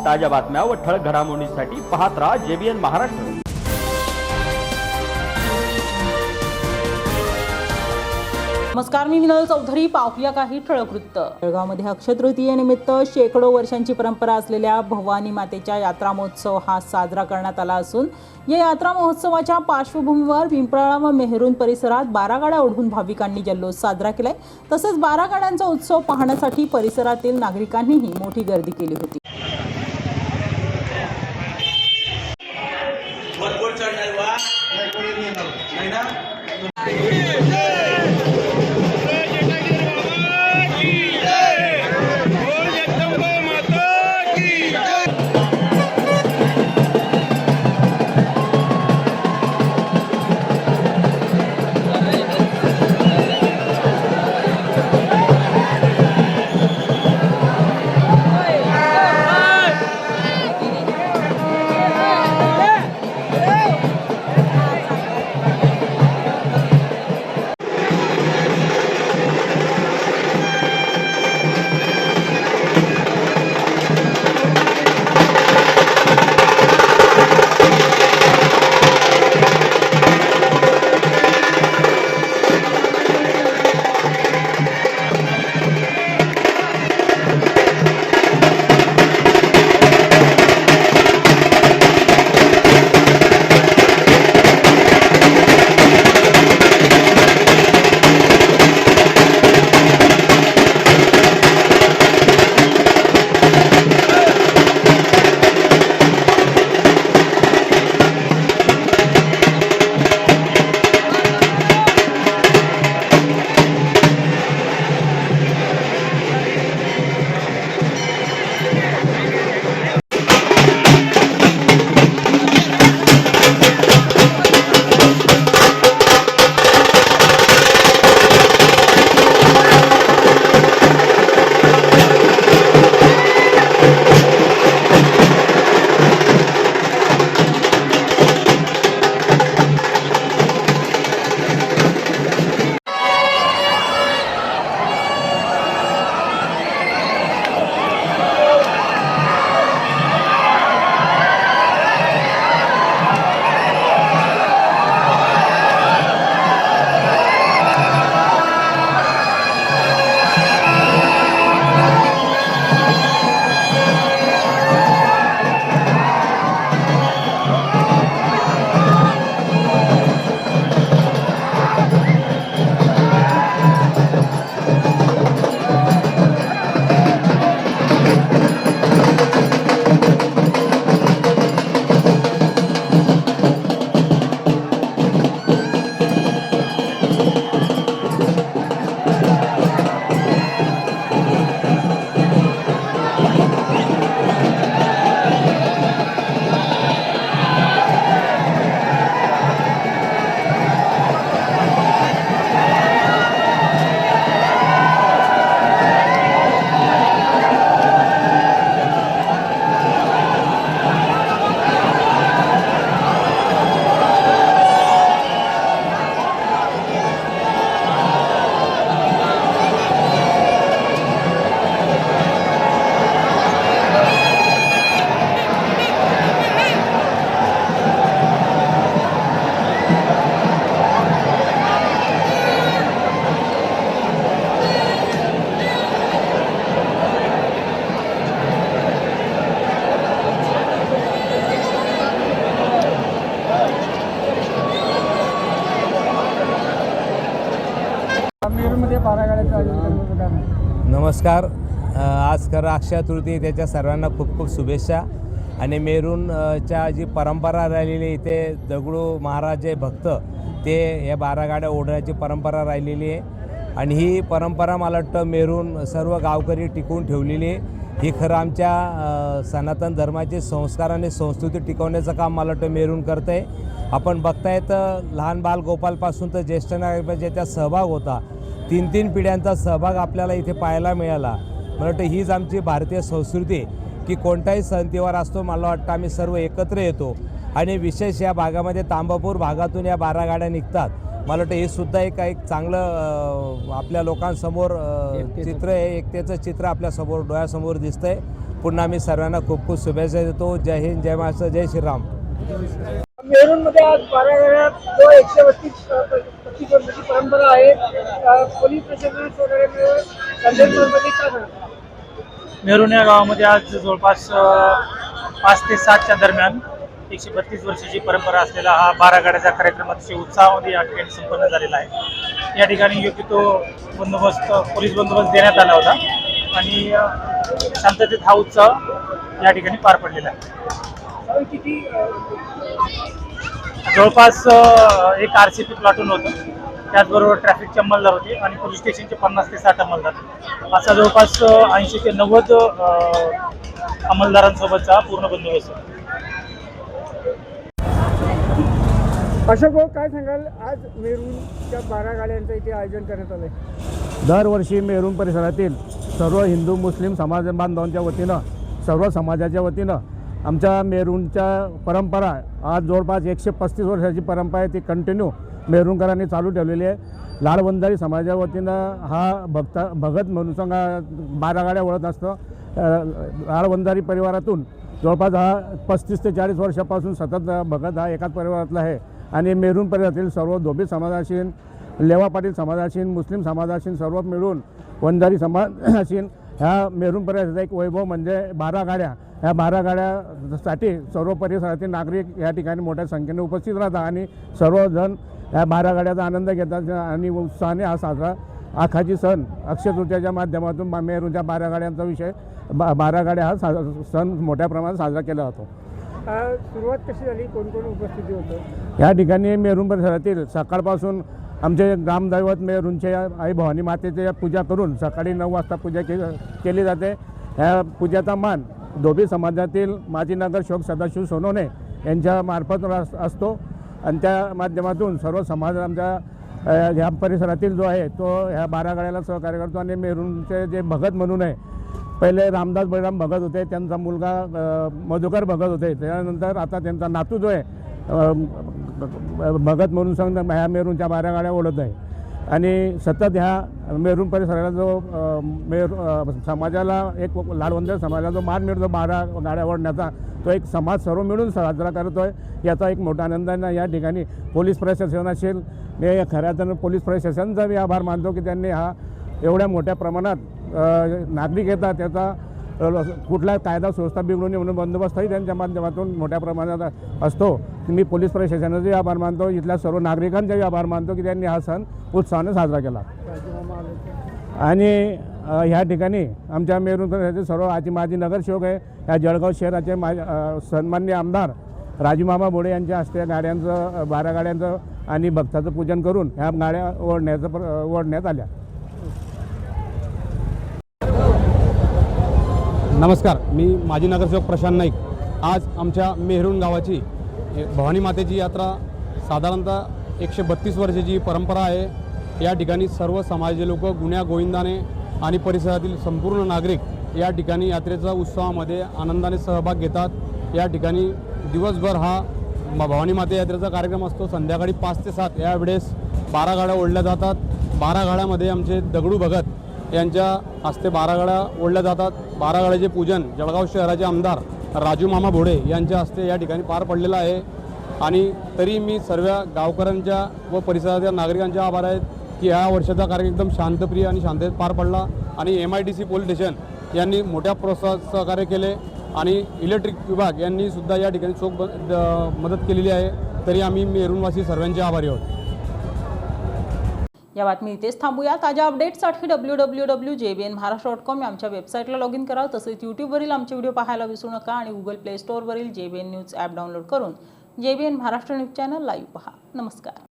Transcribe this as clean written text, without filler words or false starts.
ताज्या बातम्या व ठळक घडामोडींसाठी पाहत राहा JBN महाराष्ट्र। नमस्कार, मी विनोद चौधरी। पाहूया काही ठळक वृत्त। जळगावमध्ये अक्षय तृतीयेनिमित्त शेकडो वर्षांची परंपरा असलेल्या भवानी मातेच्या यात्रा महोत्सव हा साजरा करण्यात आला असून या यात्रा महोत्सवाच्या पार्श्वभूमीवर पिंपळा व मेहरून परिसरात 12 गाड्या ओढून भाविकांनी जल्लोष साजरा केलाय। तसेच 12 गाड्यांचा उत्सव पाहण्यासाठी परिसरातील नागरिकांनीही मोठी गर्दी केली होती। नमस्कार। आज खरं अक्षय तृतीय, त्याच्या सर्वांना खूप खूप शुभेच्छा। आणि मेरूनच्या जी परंपरा राहिलेली इथे दगडू महाराज जे भक्त ते या 12 गाड्या ओढण्याची परंपरा राहिलेली आहे आणि ही परंपरा मला वाटतं मेरून सर्व गावकरी टिकवून ठेवलेली आहे। ही खरं आमच्या सनातन धर्माचे संस्कार आणि संस्कृती टिकवण्याचं काम मला वाटतं मेरून करतं आहे। आपण बघताय तर लहान बाल गोपालपासून तर ज्येष्ठ नागरिक ज्याचा सहभाग होता, 3-3 पिढ्यांचा सहभाग आपल्याला इथे पाहायला मिळाला। मला वाटतं हीच आमची भारतीय संस्कृती की कोणताही सण त्योहार असतो, मला वाटतं आम्ही सर्व एकत्र येतो आणि विशेष या भागामध्ये तांबापूर भागातून या 12 गाड्या निघतात। मला वाटतं हे सुद्धा एक चांगलं आपल्या लोकांसमोर चित्र आहे, एकतेचं चित्र आपल्यासमोर डोळ्यासमोर दिसतंय। पुन्हा मी सर्वांना खूप खूप शुभेच्छा देतो. जय हिंद, जय महाराष्ट्र, जय श्रीराम. मेरूनमध्ये आज 12 गाड्या जो 135 वर्षाची परंपरा आहे, पोलीस प्रशासनाने वगैरे मिळून संदेशमध्ये काय सांगतात? मेरून या गावामध्ये आज जवळपास 5 ते 7च्या दरम्यान 132 वर्षाची परंपरा असलेला हा 12 गाड्याचा कार्यक्रम अतिशय उत्साहामध्ये या ठिकाणी संपन्न झालेला आहे. या ठिकाणी योग्य तो बंदोबस्त, पोलीस बंदोबस्त देण्यात आला होता आणि शांततेत हा उत्सव या ठिकाणी पार पडलेला आहे. किती जवळपास एक RCP प्लाटून होतं, त्याचबरोबर ट्रॅफिकचे अंमलदार होते आणि पोलीस स्टेशनचे 50 ते 60 अंमलदार, असा जवळपास 80 ते 90 अंमलदारांसोबतचा पूर्ण बंदोबस्त. अशोक भाऊ, काय सांगाल? आज मेरूनच्या 12 गाड्यांचं इथे आयोजन करण्यात आलं आहे. दरवर्षी मेरूण परिसरातील सर्व हिंदू मुस्लिम समाज बांधवांच्या वतीनं, सर्व समाजाच्या वतीनं आमच्या मेरूणच्या परंपरा आज जवळपास 135 वर्षाची परंपरा आहे, ती कंटिन्यू मेरूणकरांनी चालू ठेवलेली आहे. लाडवंदारी समाजाच्या वतीनं हा भगत म्हणून सांगा 12 गाड्या ओळख असतं. लाडवंदारी परिवारातून जवळपास हा 35 ते 40 वर्षापासून सतत भगत हा एकाच परिवारातला आहे आणि मेरूण परिसरातील सर्व धोबी समाज असेल, लेवा पाटील समाज असेल, मुस्लिम समाज असेल, सर्व मिळून वंजारी समाज असेल, ह्या मेरूण परिसराचा एक वैभव म्हणजे 12 गाड्या. ह्या 12 गाड्यासाठी सर्व परिसरातील नागरिक या ठिकाणी मोठ्या संख्येने उपस्थित राहतात आणि सर्वजण ह्या 12 गाड्याचा आनंद घेतात आणि उत्साहाने हा साजरा आखाजी सण अक्षय तृतीयाच्या माध्यमातून मेरूणच्या 12 गाड्यांचा विषय 12 गाड्या हा सण मोठ्या प्रमाणात साजरा केला जातो. सुरुवात कशी झाली? कोण कोण उपस्थिती होतं? या ठिकाणी मेरूण परिसरातील सकाळपासून आमचे ग्रामदैवत मेरूणचे आई भवानी मातेची पूजा करून सकाळी 9 वाजता पूजा केली जाते. ह्या पूजेचा मान धोबी समाजातील माजी नगरसेवक सदाशिव सोनवणे यांच्या मार्फत असतो आणि त्या माध्यमातून सर्व समाज आमच्या ह्या परिसरातील जो आहे तो ह्या 12 गाड्याला सहकार्य करतो. आणि मेरूणचे जे भगत म्हणून आहे, पहिले रामदास बळीराम भगत होते, त्यांचा मुलगा मधुकर भगत होते, त्यानंतर आता त्यांचा नातू जो आहे भगत म्हणून सांगता ह्या मेरूणच्या 12 गाड्या ओढत आहे. आणि सतत ह्या मेरूण परिसराला जो समाजाला एक लाडवंदर समाजाला जो मान मिळतो 12 गाड्या ओढण्याचा, तो एक समाज सर्व मिळून साजरा करतो आहे. याचा एक मोठा आनंद आहे. या ठिकाणी पोलीस प्रशासन असेल, मी खऱ्या पोलीस प्रशासनाचा मी आभार मानतो की त्यांनी हा एवढ्या मोठ्या प्रमाणात नागरिक येतात, त्याचा कुठला कायदा सुव्यवस्था बिघडू नये म्हणून बंदोबस्तही त्यांच्या माध्यमातून मोठ्या प्रमाणात असतो. मी पोलीस प्रशासनाचे आभार मानतो, इथल्या सर्व नागरिकांचाही आभार मानतो की त्यांनी हा सण उत्साहाने साजरा केला. आणि ह्या ठिकाणी आमच्या मेरूण परिसराचे सर्व माजी नगरसेवक आहे, ह्या जळगाव शहराचे सन्माननीय आमदार राजूमामा बोडे यांच्या हस्ते गाड्यांचं 12 गाड्यांचं आणि भक्ताचं पूजन करून ह्या गाड्या ओढण्यात आल्या. नमस्कार, मी माजी नगरसेवक प्रशांत नाईक. आज आमच्या मेहरूण गावाची भवानी मातेची यात्रा साधारणतः 132 वर्षाची परंपरा आहे. या ठिकाणी सर्व समाजाचे लोक गुण्या गोविंदाने आणि परिसरातील संपूर्ण नागरिक या ठिकाणी यात्रेच्या उत्सवामध्ये आनंदाने सहभाग घेतात. या ठिकाणी दिवसभर हा भवानी माते यात्रेचा कार्यक्रम असतो. संध्याकाळी 5 ते 7 यावेळेस 12 गाड्या ओढल्या जातात. 12 गाड्यामध्ये आमचे दगडू भगत यांच्या हस्ते 12 गाड्या ओढल्या जातात. 12 गाड्याचे पूजन जळगाव शहराचे आमदार राजू मामा भोडे यांच्या हस्ते या ठिकाणी पार पडलेलं आहे. आणि तरी मी सर्व गावकऱ्यांच्या व परिसरातील नागरिकांचे आभार आहेत की या वर्षाचा कार्यक्रम एकदम शांतप्रिय आणि शांततेत पार पडला. आणि MIDC पोलीस स्टेशन यांनी मोठ्या प्रोत्साहन सहकार्य केले आणि इलेक्ट्रिक विभाग यांनी सुद्धा या ठिकाणी चोख मदत केलेली आहे. तरी आम्ही मेरूणवासी सर्वांचे आभारी आहोत. या बातमी इथेच थांबूया. ताज्या अपडेट्ससाठी www.jbnmaharashtra.com या आमच्या वेबसाईटला लॉग इन करा. तसेच यूट्यूबवरील आमचे व्हिडिओ पाहायला विसरू नका आणि गुगल प्ले स्टोअरवरील JBN न्यूज ॲप डाउनलोड करून JBN Maharashtra news channel live पहा. नमस्कार.